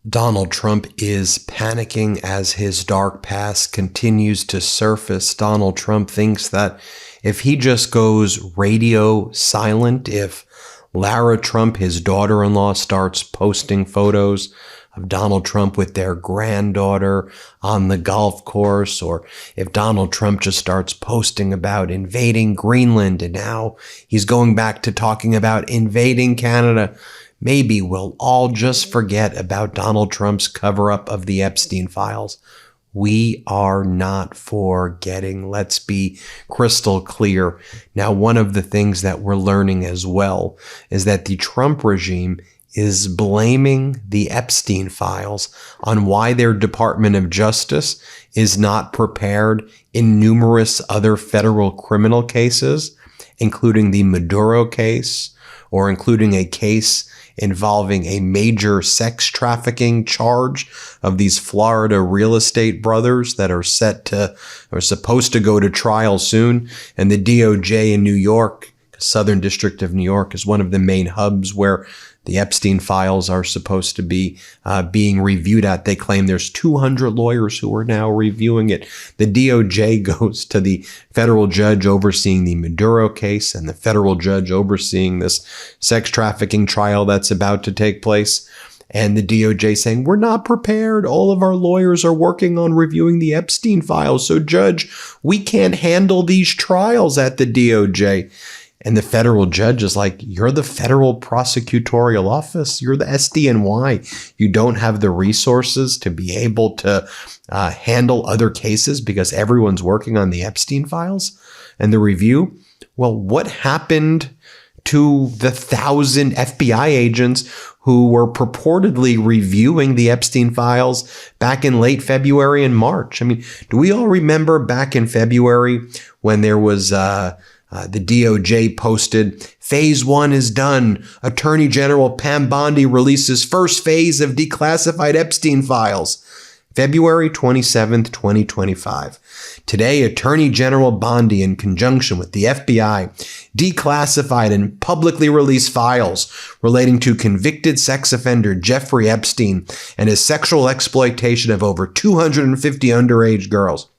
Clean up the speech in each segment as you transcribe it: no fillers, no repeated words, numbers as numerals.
Donald Trump is panicking as his dark past continues to surface. Donald Trump thinks that if he just goes radio silent, if Lara Trump, his daughter-in-law, starts posting photos of Donald Trump with their granddaughter on the golf course, or if Donald Trump just starts posting about invading Greenland and now he's going back to talking about invading Canada, maybe we'll all just forget about Donald Trump's cover-up of the Epstein files. We are not forgetting. Let's be crystal clear. Now, one of the things that we're learning as well is that the Trump regime is blaming the Epstein files on why their Department of Justice is not prepared in numerous other federal criminal cases, including the Maduro case, or including a case involving a major sex trafficking charge of these Florida real estate brothers that are supposed to go to trial soon. And the DOJ in New York, Southern District of New York, is one of the main hubs where the Epstein files are supposed to be being reviewed at. They claim there's 200 lawyers who are now reviewing it. The DOJ goes to the federal judge overseeing the Maduro case and the federal judge overseeing this sex trafficking trial that's about to take place. And the DOJ saying, we're not prepared. All of our lawyers are working on reviewing the Epstein files. So, Judge, we can't handle these trials at the DOJ. And the federal judge is like, you're the federal prosecutorial office. You're the SDNY. You don't have the resources to be able to handle other cases because everyone's working on the Epstein files and the review. Well, what happened to the 1,000 FBI agents who were purportedly reviewing the Epstein files back in late February and March? I mean, do we all remember back in February when there was the DOJ posted, Phase 1 is done. Attorney General Pam Bondi releases first phase of declassified Epstein files. February 27th, 2025. Today, Attorney General Bondi, in conjunction with the FBI, declassified and publicly released files relating to convicted sex offender Jeffrey Epstein and his sexual exploitation of over 250 underage girls.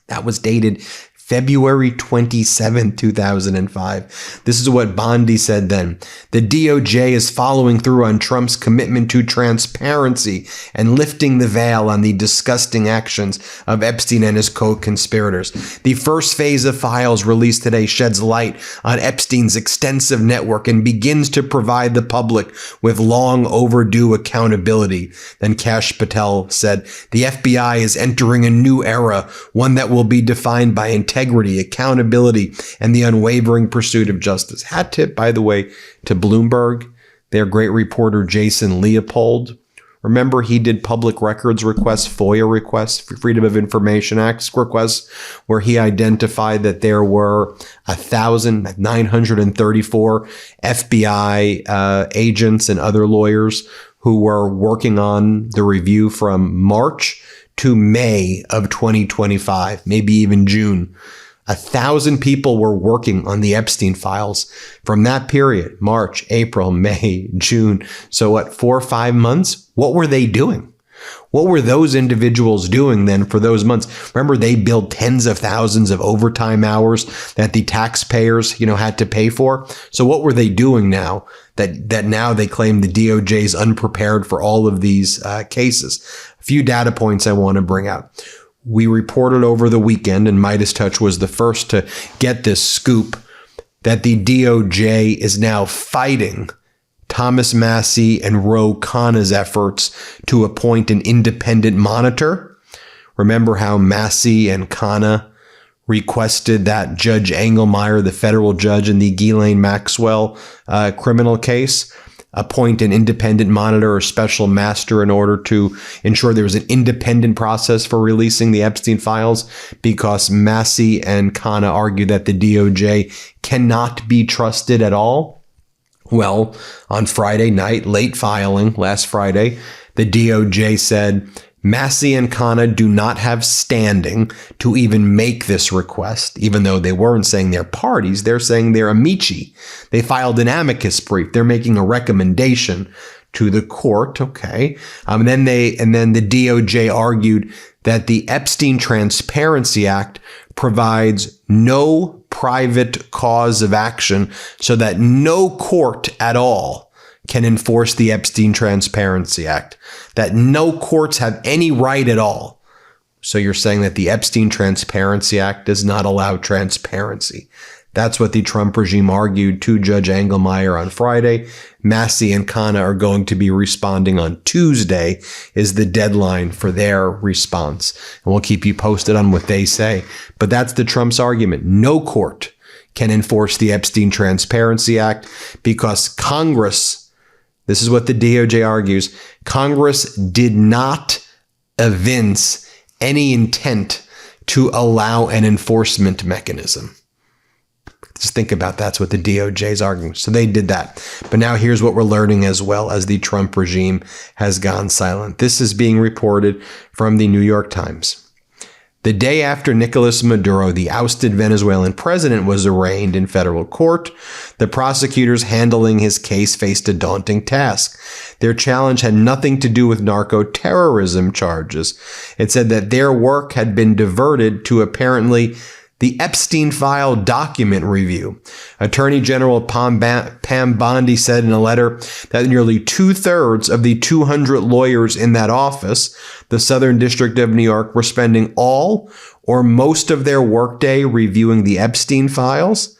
That was dated February 27, 2005. This is what Bondi said then. The DOJ is following through on Trump's commitment to transparency and lifting the veil on the disgusting actions of Epstein and his co-conspirators. The first phase of files released today sheds light on Epstein's extensive network and begins to provide the public with long overdue accountability. Then Kash Patel said, the FBI is entering a new era, one that will be defined by integrity, accountability, and the unwavering pursuit of justice. Hat tip, by the way, to Bloomberg, their great reporter Jason Leopold. Remember, he did public records requests, FOIA requests, Freedom of Information Act requests, where he identified that there were 1,934 FBI agents and other lawyers who were working on the review from March to May of 2025, maybe even June. 1,000 people were working on the Epstein files from that period, March, April, May, June. So what, 4 or 5 months? What were they doing? What were those individuals doing then for those months? Remember, they billed tens of thousands of overtime hours that the taxpayers, had to pay for. So what were they doing now that now they claim the DOJ is unprepared for all of these cases? A few data points I want to bring out. We reported over the weekend, and MeidasTouch was the first to get this scoop, that the DOJ is now fighting Thomas Massie and Ro Khanna's efforts to appoint an independent monitor. Remember how Massie and Khanna requested that Judge Engelmeyer, the federal judge in the Ghislaine Maxwell criminal case, appoint an independent monitor or special master in order to ensure there was an independent process for releasing the Epstein files, because Massie and Khanna argue that the DOJ cannot be trusted at all. Well, on Friday night, late filing, last Friday, the DOJ said, Massie and Khanna do not have standing to even make this request, even though they weren't saying they're parties. They're saying they're amici. They filed an amicus brief. They're making a recommendation to the court. Okay. And then the DOJ argued that the Epstein Transparency Act provides no private cause of action so that no court at all can enforce the Epstein Transparency Act, that no courts have any right at all. So you're saying that the Epstein Transparency Act does not allow transparency. That's what the Trump regime argued to Judge Engelmeyer on Friday. Massey and Khanna are going to be responding on Tuesday is the deadline for their response. And we'll keep you posted on what they say. But that's the Trump's argument. No court can enforce the Epstein Transparency Act because Congress, this is what the DOJ argues, Congress did not evince any intent to allow an enforcement mechanism. Just think about that's what the DOJ is arguing. So they did that. But now here's what we're learning as well as the Trump regime has gone silent. This is being reported from the New York Times. The day after Nicolas Maduro, the ousted Venezuelan president, was arraigned in federal court, the prosecutors handling his case faced a daunting task. Their challenge had nothing to do with narco-terrorism charges. It said that their work had been diverted to apparently the Epstein file document review. Attorney General Pam Bondi said in a letter that nearly 2/3 of the 200 lawyers in that office, the Southern District of New York, were spending all or most of their workday reviewing the Epstein files.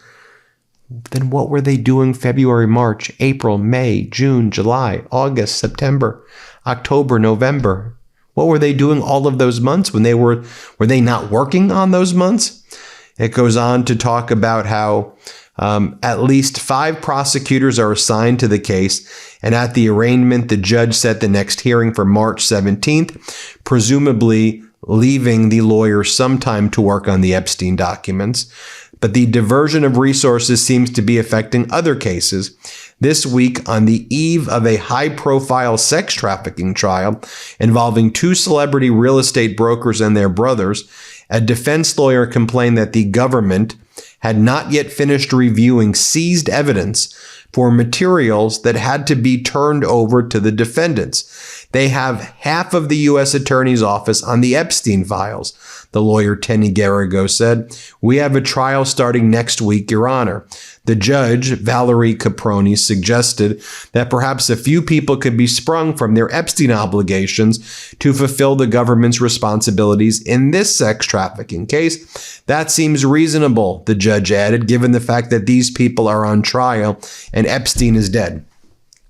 Then what were they doing February, March, April, May, June, July, August, September, October, November? What were they doing all of those months when were they not working on those months? It goes on to talk about how at least 5 prosecutors are assigned to the case. And at the arraignment, the judge set the next hearing for March 17th, presumably leaving the lawyers some time to work on the Epstein documents. But the diversion of resources seems to be affecting other cases. This week, on the eve of a high-profile sex trafficking trial involving 2 celebrity real estate brokers and their brothers, a defense lawyer complained that the government had not yet finished reviewing seized evidence for materials that had to be turned over to the defendants. They have half of the U.S. Attorney's Office on the Epstein files, the lawyer Tenny Garrigo said. We have a trial starting next week, Your Honor. The judge, Valerie Caproni, suggested that perhaps a few people could be sprung from their Epstein obligations to fulfill the government's responsibilities in this sex trafficking case. That seems reasonable, the judge added, given the fact that these people are on trial and Epstein is dead.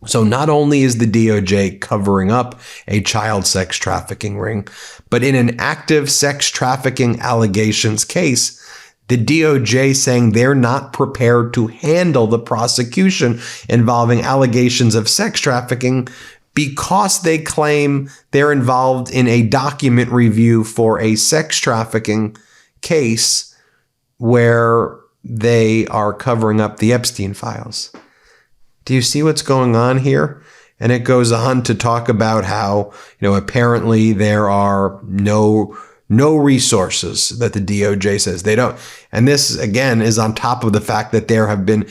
So not only is the DOJ covering up a child sex trafficking ring, but in an active sex trafficking allegations case, the DOJ saying they're not prepared to handle the prosecution involving allegations of sex trafficking because they claim they're involved in a document review for a sex trafficking case where they are covering up the Epstein files. Do you see what's going on here? And it goes on to talk about how, apparently there are no resources that the DOJ says they don't. And this, again, is on top of the fact that there have been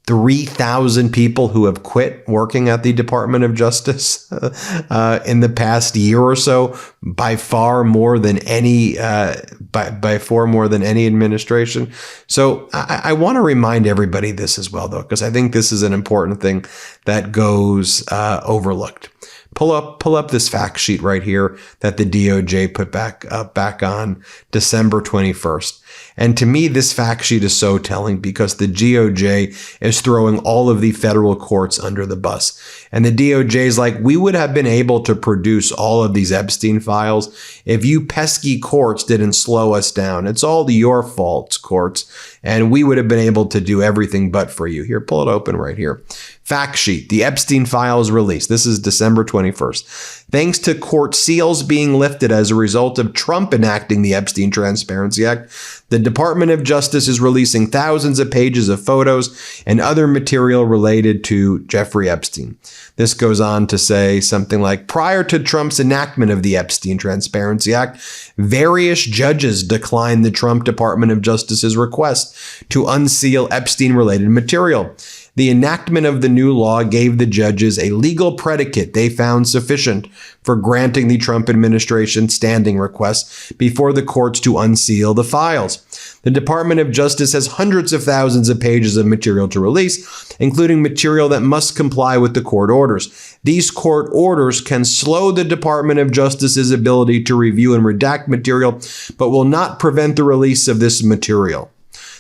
3,000 people who have quit working at the Department of Justice in the past year or so, by far more than any administration. So I want to remind everybody this as well, though, because I think this is an important thing that goes overlooked. Pull up this fact sheet right here that the DOJ put back on December 21st. And to me, this fact sheet is so telling because the DOJ is throwing all of the federal courts under the bus. And the DOJ is like, we would have been able to produce all of these Epstein files if you pesky courts didn't slow us down. It's all your fault, courts. And we would have been able to do everything but for you. Here, pull it open right here. Fact sheet, the Epstein files released. This is December 21st. Thanks to court seals being lifted as a result of Trump enacting the Epstein Transparency Act, the Department of Justice is releasing thousands of pages of photos and other material related to Jeffrey Epstein. This goes on to say something like, prior to Trump's enactment of the Epstein Transparency Act, various judges declined the Trump Department of Justice's request to unseal Epstein-related material. The enactment of the new law gave the judges a legal predicate they found sufficient for granting the Trump administration standing requests before the courts to unseal the files. The Department of Justice has hundreds of thousands of pages of material to release, including material that must comply with the court orders. These court orders can slow the Department of Justice's ability to review and redact material, but will not prevent the release of this material.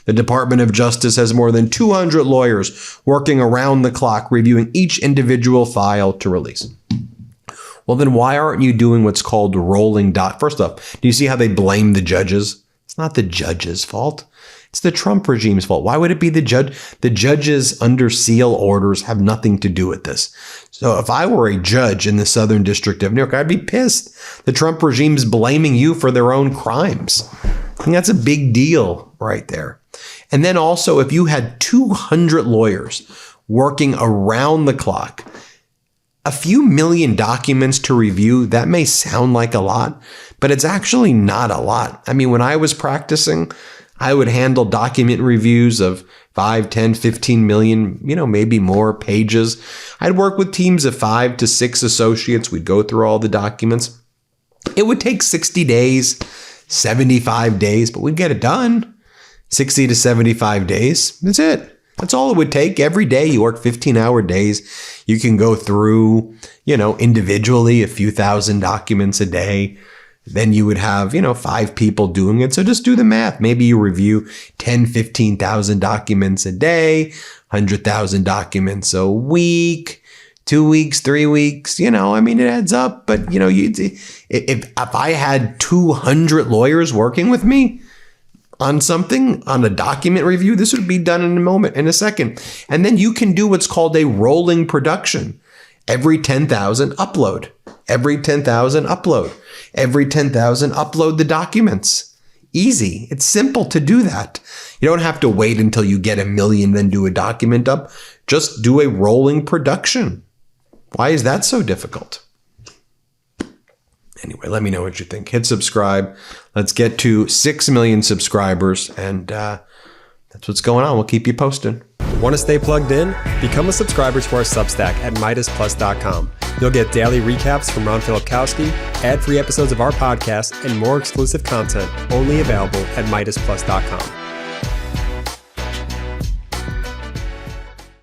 The Department of Justice has more than 200 lawyers working around the clock reviewing each individual file to release. Well, then why aren't you doing what's called rolling dot? First off, do you see how they blame the judges? It's not the judge's fault. It's the Trump regime's fault. Why would it be the judge? The judges under seal orders have nothing to do with this. So if I were a judge in the Southern District of New York, I'd be pissed. The Trump regime's blaming you for their own crimes. I think that's a big deal right there. And then also, if you had 200 lawyers working around the clock, a few million documents to review, that may sound like a lot, but it's actually not a lot. I mean, when I was practicing, I would handle document reviews of 5, 10, 15 million, maybe more pages. I'd work with teams of 5 to 6 associates. We'd go through all the documents. It would take 60 days, 75 days, but we'd get it done. 60 to 75 days. That's it. That's all it would take. Every day you work 15-hour days. You can go through, individually a few thousand documents a day. Then you would have, 5 people doing it. So just do the math. Maybe you review 10, 15,000 documents a day, 100,000 documents a week, 2 weeks, 3 weeks, it adds up. But, if I had 200 lawyers working with me on something, on a document review, this would be done in a second. And then you can do what's called a rolling production. Every 10,000 upload. Every 10,000 upload. Every 10,000 upload the documents. Easy. It's simple to do that. You don't have to wait until you get 1 million, then do a document up. Just do a rolling production. Why is that so difficult? Anyway, let me know what you think. Hit subscribe. Let's get to 6 million subscribers. And that's what's going on. We'll keep you posted. Want to stay plugged in? Become a subscriber to our Substack at MeidasPlus.com. You'll get daily recaps from Ron Filipkowski, ad-free episodes of our podcast, and more exclusive content only available at MeidasPlus.com.